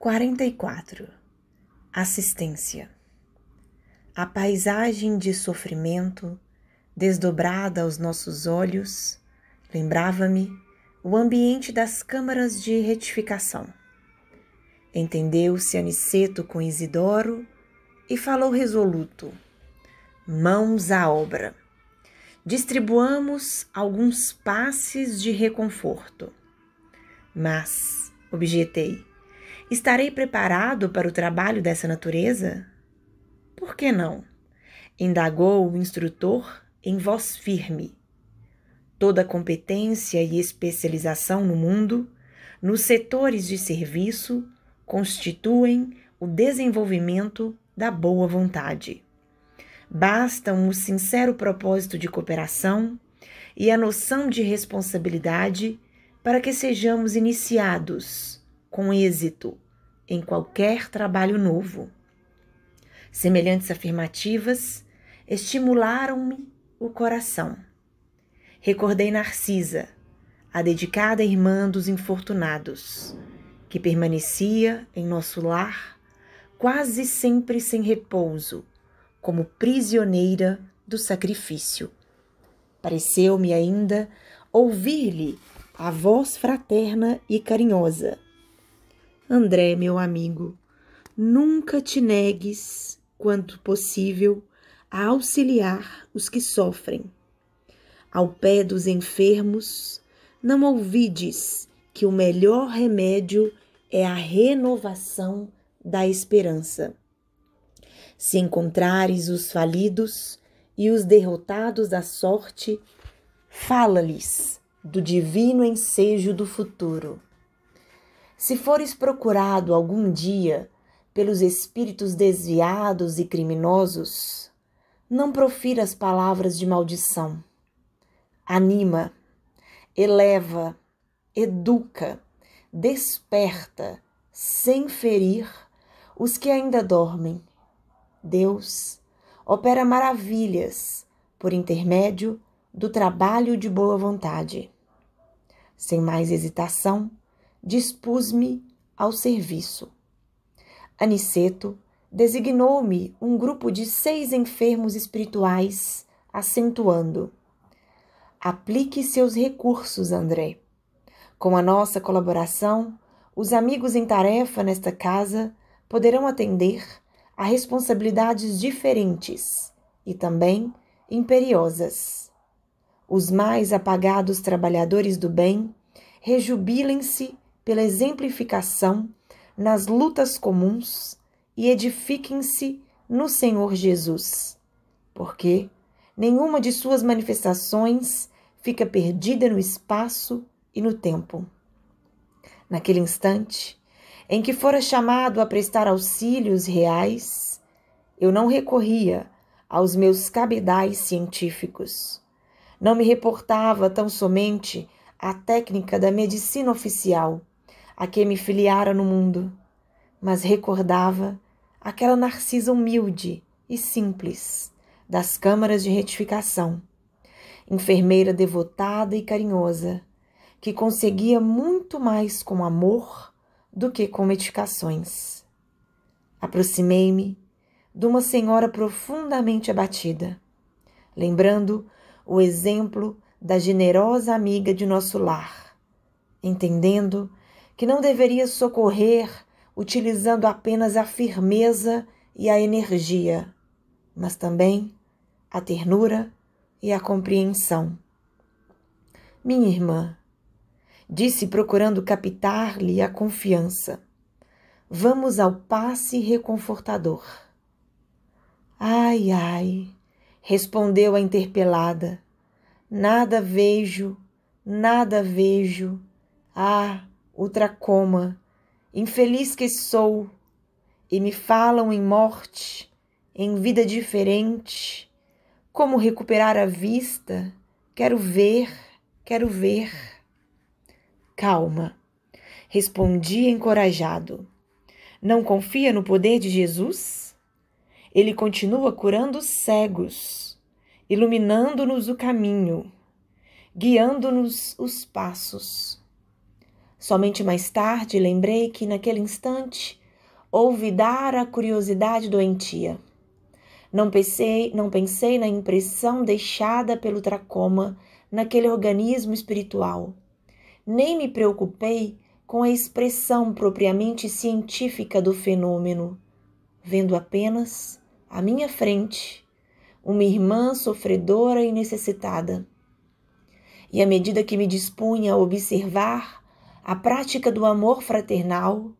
44. Assistência. A paisagem de sofrimento, desdobrada aos nossos olhos, lembrava-me o ambiente das câmaras de retificação. Entendeu-se Aniceto com Isidoro e falou resoluto: mãos à obra. Distribuamos alguns passes de reconforto. Mas, objetei, estarei preparado para o trabalho dessa natureza? Por que não? Indagou o instrutor em voz firme. Toda competência e especialização no mundo, nos setores de serviço, constituem o desenvolvimento da boa vontade. Basta um sincero propósito de cooperação e a noção de responsabilidade para que sejamos iniciados com êxito em qualquer trabalho novo. Semelhantes afirmativas estimularam-me o coração. Recordei Narcisa, a dedicada irmã dos infortunados, que permanecia em nosso lar quase sempre sem repouso, como prisioneira do sacrifício. Pareceu-me ainda ouvir-lhe a voz fraterna e carinhosa: André, meu amigo, nunca te negues, quanto possível, a auxiliar os que sofrem. Ao pé dos enfermos, não ouvides que o melhor remédio é a renovação da esperança. Se encontrares os falidos e os derrotados da sorte, fala-lhes do divino ensejo do futuro. Se fores procurado algum dia pelos espíritos desviados e criminosos, não profiras palavras de maldição. Anima, eleva, educa, desperta, sem ferir os que ainda dormem. Deus opera maravilhas por intermédio do trabalho de boa vontade. Sem mais hesitação, dispus-me ao serviço. Aniceto designou-me um grupo de 6 enfermos espirituais, acentuando: aplique seus recursos, André. Com a nossa colaboração, os amigos em tarefa nesta casa poderão atender a responsabilidades diferentes e também imperiosas. Os mais apagados trabalhadores do bem rejubilem-se pela exemplificação nas lutas comuns e edifiquem-se no Senhor Jesus, porque nenhuma de suas manifestações fica perdida no espaço e no tempo. Naquele instante em que fora chamado a prestar auxílios reais, eu não recorria aos meus cabedais científicos. Não me reportava tão somente à técnica da medicina oficial, a que me filiara no mundo, mas recordava aquela Narcisa humilde e simples das câmaras de retificação, enfermeira devotada e carinhosa, que conseguia muito mais com amor do que com medicações. Aproximei-me de uma senhora profundamente abatida, lembrando o exemplo da generosa amiga de nosso lar, entendendo que não deveria socorrer utilizando apenas a firmeza e a energia, mas também a ternura e a compreensão. Minha irmã, disse procurando captar-lhe a confiança, vamos ao passe reconfortador. Ai, ai, respondeu a interpelada, nada vejo, nada vejo. Ah, ultracoma, infeliz que sou, e me falam em morte, em vida diferente. Como recuperar a vista? Quero ver, quero ver. Calma, respondi encorajado. Não confia no poder de Jesus? Ele continua curando os cegos, iluminando-nos o caminho, guiando-nos os passos. Somente mais tarde lembrei que, naquele instante, ouvi dar a curiosidade doentia. Não pensei na impressão deixada pelo tracoma naquele organismo espiritual. Nem me preocupei com a expressão propriamente científica do fenômeno, vendo apenas, à minha frente, uma irmã sofredora e necessitada. E à medida que me dispunha a observar a prática do amor fraternal,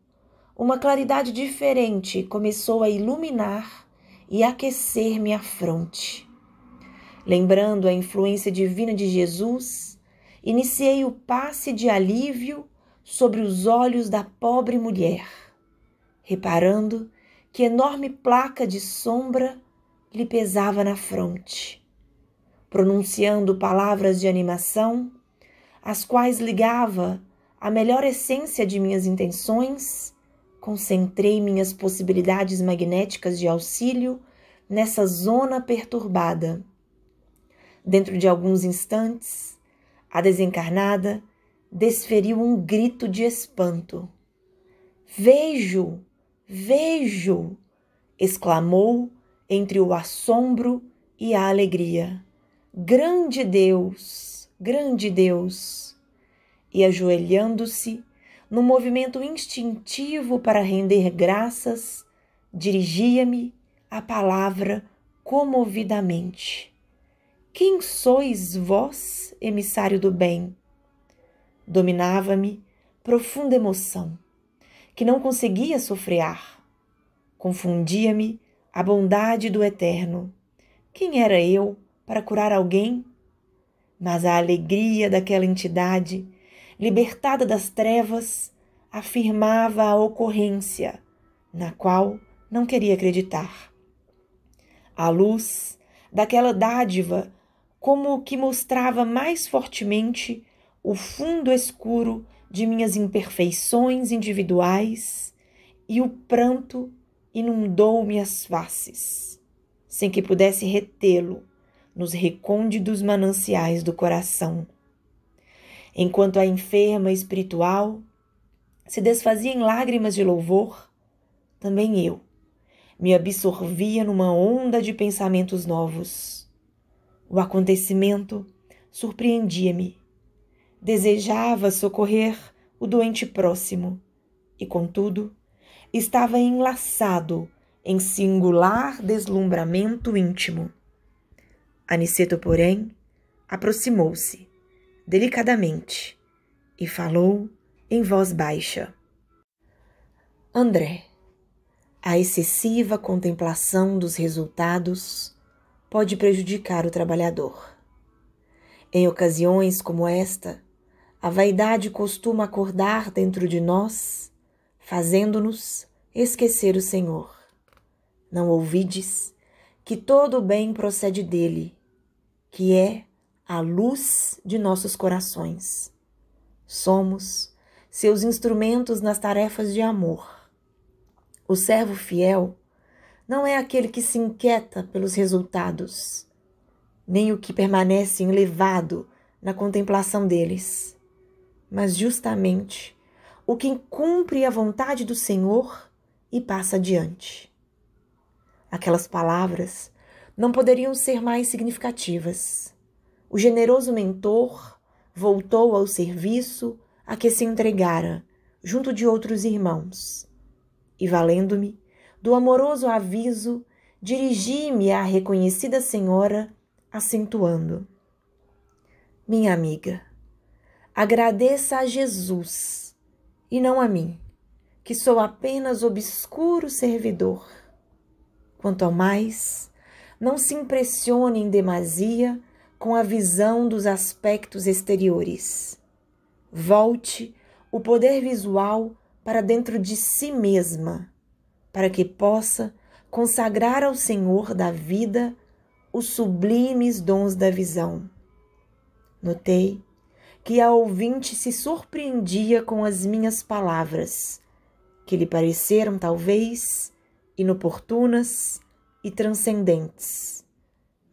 uma claridade diferente começou a iluminar e aquecer minha fronte. Lembrando a influência divina de Jesus, iniciei o passe de alívio sobre os olhos da pobre mulher, reparando que enorme placa de sombra lhe pesava na fronte. Pronunciando palavras de animação, as quais ligava à melhor essência de minhas intenções, concentrei minhas possibilidades magnéticas de auxílio nessa zona perturbada. Dentro de alguns instantes, a desencarnada desferiu um grito de espanto. "Vejo! Vejo!" exclamou entre o assombro e a alegria. "Grande Deus! Grande Deus!" E ajoelhando-se, num movimento instintivo para render graças, dirigia-me a palavra comovidamente. "Quem sois vós, emissário do bem?" Dominava-me profunda emoção, que não conseguia sofrear. Confundia-me a bondade do Eterno. Quem era eu para curar alguém? Mas a alegria daquela entidade, libertada das trevas, afirmava a ocorrência, na qual não queria acreditar. A luz daquela dádiva como que mostrava mais fortemente o fundo escuro de minhas imperfeições individuais, e o pranto inundou-me as faces, sem que pudesse retê-lo nos recônditos mananciais do coração. Enquanto a enferma espiritual se desfazia em lágrimas de louvor, também eu me absorvia numa onda de pensamentos novos. O acontecimento surpreendia-me. Desejava socorrer o doente próximo e, contudo, estava enlaçado em singular deslumbramento íntimo. Aniceto, porém, aproximou-se delicadamente e falou em voz baixa: "André, a excessiva contemplação dos resultados pode prejudicar o trabalhador. Em ocasiões como esta, a vaidade costuma acordar dentro de nós, fazendo-nos esquecer o Senhor. Não ouvides que todo o bem procede dele, que é a luz de nossos corações. Somos seus instrumentos nas tarefas de amor. O servo fiel não é aquele que se inquieta pelos resultados, nem o que permanece enlevado na contemplação deles, mas justamente o que cumpre a vontade do Senhor e passa adiante." Aquelas palavras não poderiam ser mais significativas. O generoso mentor voltou ao serviço a que se entregara, junto de outros irmãos, e, valendo-me do amoroso aviso, dirigi-me à reconhecida senhora, acentuando: "Minha amiga, agradeça a Jesus e não a mim, que sou apenas obscuro servidor. Quanto ao mais, não se impressione em demasia com a visão dos aspectos exteriores. Volte o poder visual para dentro de si mesma, para que possa consagrar ao Senhor da vida os sublimes dons da visão." Notei que a ouvinte se surpreendia com as minhas palavras, que lhe pareceram talvez inoportunas e transcendentes,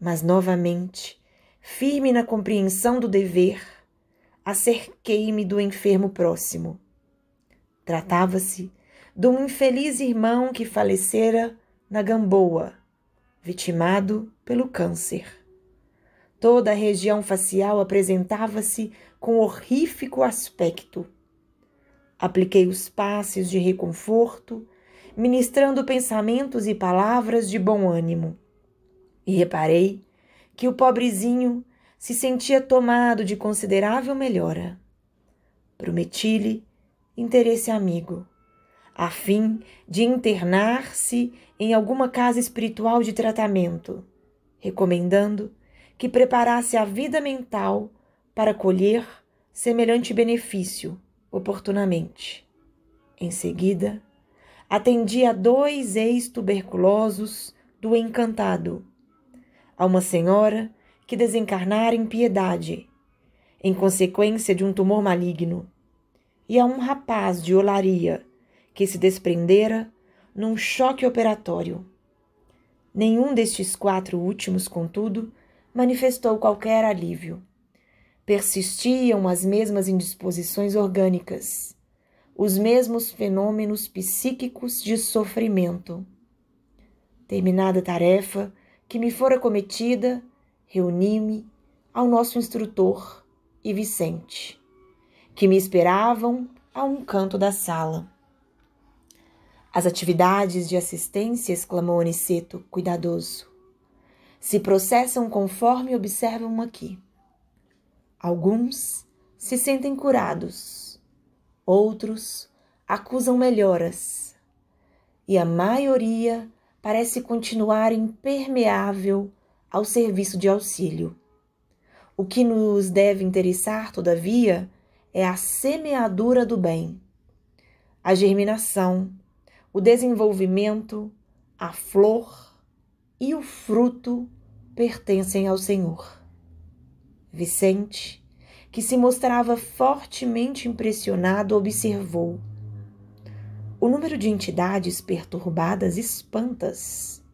mas novamente, firme na compreensão do dever, acerquei-me do enfermo próximo. Tratava-se de um infeliz irmão que falecera na Gamboa, vitimado pelo câncer. Toda a região facial apresentava-se com horrífico aspecto. Apliquei os passes de reconforto, ministrando pensamentos e palavras de bom ânimo, e reparei que o pobrezinho se sentia tomado de considerável melhora. Prometi-lhe interesse amigo, a fim de internar-se em alguma casa espiritual de tratamento, recomendando que preparasse a vida mental para colher semelhante benefício oportunamente. Em seguida, atendi a 2 ex-tuberculosos do Encantado, a uma senhora que desencarnara em piedade, em consequência de um tumor maligno, e a um rapaz de Olaria, que se desprendera num choque operatório. Nenhum destes 4 últimos, contudo, manifestou qualquer alívio. Persistiam as mesmas indisposições orgânicas, os mesmos fenômenos psíquicos de sofrimento. Terminada a tarefa que me fora cometida, reuni-me ao nosso instrutor e Vicente, que me esperavam a um canto da sala. As atividades de assistência, exclamou Aniceto, cuidadoso, se processam conforme observam aqui. Alguns se sentem curados, outros acusam melhoras, e a maioria parece continuar impermeável ao serviço de auxílio. O que nos deve interessar, todavia, é a semeadura do bem, a germinação, o desenvolvimento, a flor e o fruto pertencem ao Senhor. Vicente, que se mostrava fortemente impressionado, observou: o número de entidades perturbadas espanta-as.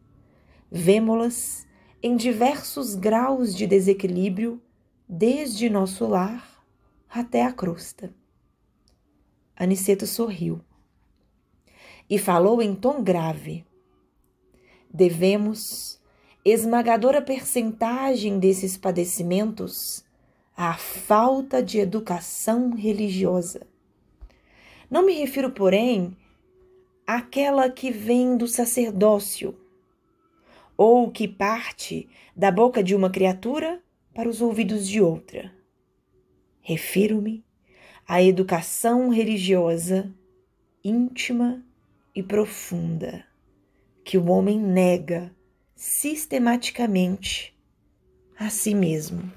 Vemo-las em diversos graus de desequilíbrio, desde nosso lar até a crosta. Aniceto sorriu e falou em tom grave: devemos esmagadora percentagem desses padecimentos à falta de educação religiosa. Não me refiro, porém, àquela que vem do sacerdócio, ou que parte da boca de uma criatura para os ouvidos de outra. Refiro-me à educação religiosa, íntima e profunda, que o homem nega sistematicamente a si mesmo.